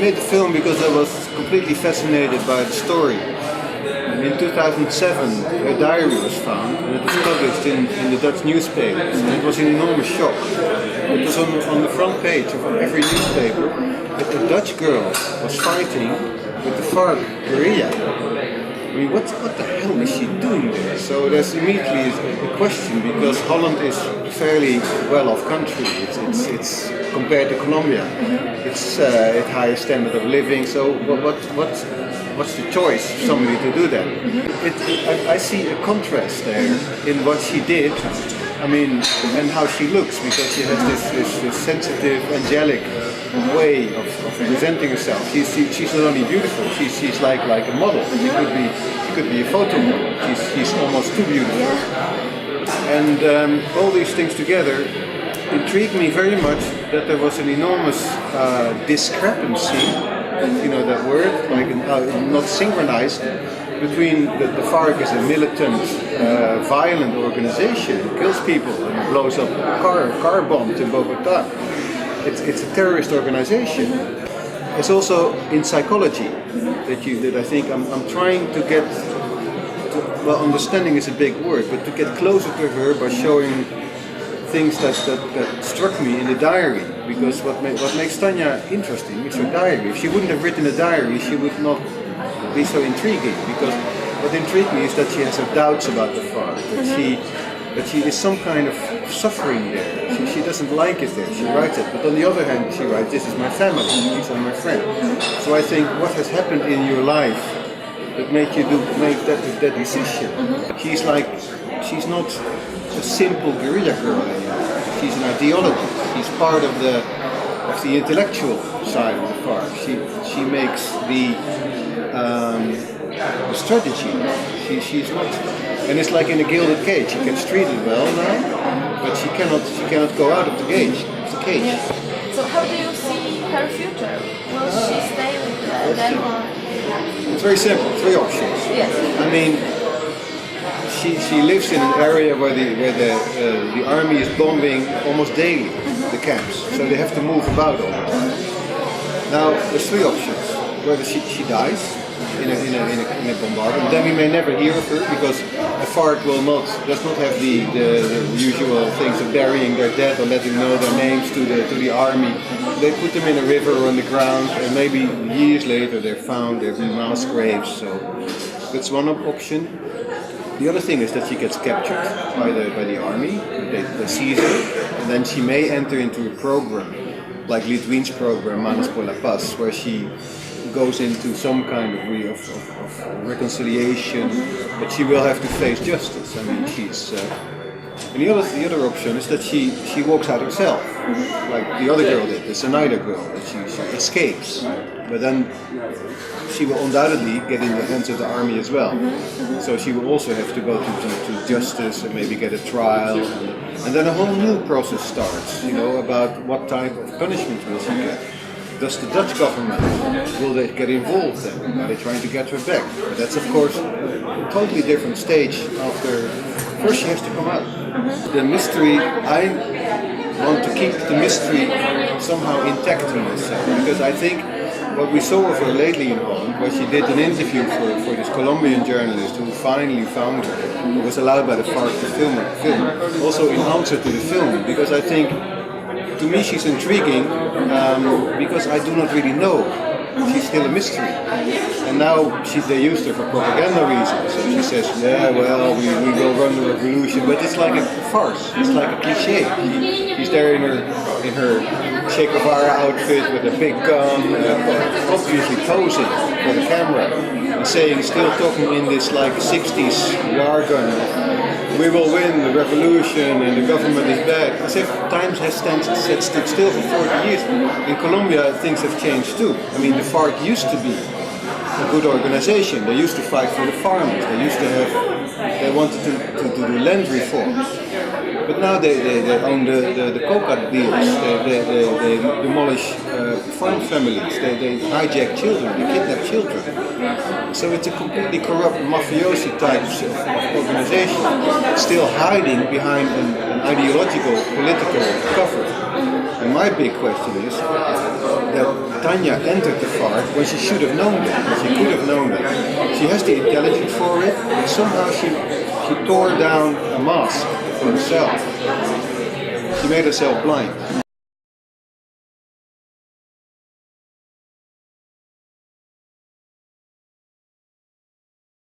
made the film because I was completely fascinated by the story. In 2007, a diary was found and it was published in the Dutch newspapers. And it was an enormous shock. It was on the front page of every newspaper that a Dutch girl was fighting with the FARC guerrilla. I mean, what the hell is she doing there? So there's immediately a question, because Holland is a fairly well-off country. It's compared to Colombia. It's at higher standard of living. So what's the choice for somebody to do that? I see a contrast there in what she did. I mean, and how she looks, because she has this sensitive, angelic way of presenting herself. She's not only beautiful, she's like a model. She could be a photo model. She's almost too beautiful. And all these things together intrigued me very much, that there was an enormous discrepancy, you know that word, like not synchronized, between the FARC as a militant, violent organization who kills people and blows up car bombs in Bogota. It's a terrorist organization. It's also in psychology that I think I'm trying to get to, well, understanding is a big word, but to get closer to her by showing things that struck me in the diary. Because what makes Tanja interesting is her diary. If she wouldn't have written a diary, she would not be so intriguing. Because what intrigued me is that she has her doubts about the FARC, that she is some kind of suffering there. She doesn't like it there. She writes it, but on the other hand, she writes, "This is my family. These are my friends." So I think, what has happened in your life that made you make that decision? She's not a simple guerrilla girl anymore. She's an ideologist. She's part of the intellectual side of the FARC. She makes the strategy. She's not, and it's like in a gilded cage. She gets treated well now, but she cannot go out of the cage. It's a cage. Yes. So how do you see her future? Will she stay with them or? It's very simple. Three options. Yes. I mean, she lives in an area where the army is bombing almost daily the camps, so they have to move about all the time. Now there's three options: whether she dies in a bombardment, then we may never hear of her, because the FARC does not have the usual things of burying their dead or letting know their names to the army. They put them in a river or on the ground, and maybe years later they're found. They're in mass graves. So that's one option. The other thing is that she gets captured by the army. They seize her, and then she may enter into a program like Litwin's program, Manos por la Paz, where she goes into some kind of reconciliation, but she will have to face justice. I mean, and the other option is that she walks out herself, like the other girl did, the Snyder girl, that she escapes, but then she will undoubtedly get in the hands of the army as well. So she will also have to go to justice and maybe get a trial, and then a whole new process starts, you know, about what type of punishment will she get. Does the Dutch government, will they get involved then? Are they trying to get her back? But that's of course a totally different stage after, first she has to come out. The mystery, I want to keep the mystery somehow intact in myself, because I think what we saw of her lately in Holland, where she did an interview for this Colombian journalist who finally found her, who was allowed by the FARC to film, also in answer to the film, because I think, to me she's intriguing, because I do not really know. She's still a mystery. And now they used her for propaganda reasons. So she says, yeah, well, we will run the revolution, but it's like a farce, it's like a cliche. She's there in her Che Guevara outfit with a big gun, obviously posing for the camera, and still talking in this like 60s jargon. We will win the revolution and the government is back. As if time has stood still for 40 years. In Colombia, things have changed too. I mean, the FARC used to be a good organization. They used to fight for the farmers. They wanted to do land reforms. But now they own the coca dealers. They demolish farm families. They hijack children. They kidnap children. So it's a completely corrupt mafiosi type of organization, still hiding behind an ideological, political cover. And my big question is that Tanya entered the farce when she should have known that, she could have known that. She has the intelligence for it, but somehow she tore down a mask for herself. She made herself blind.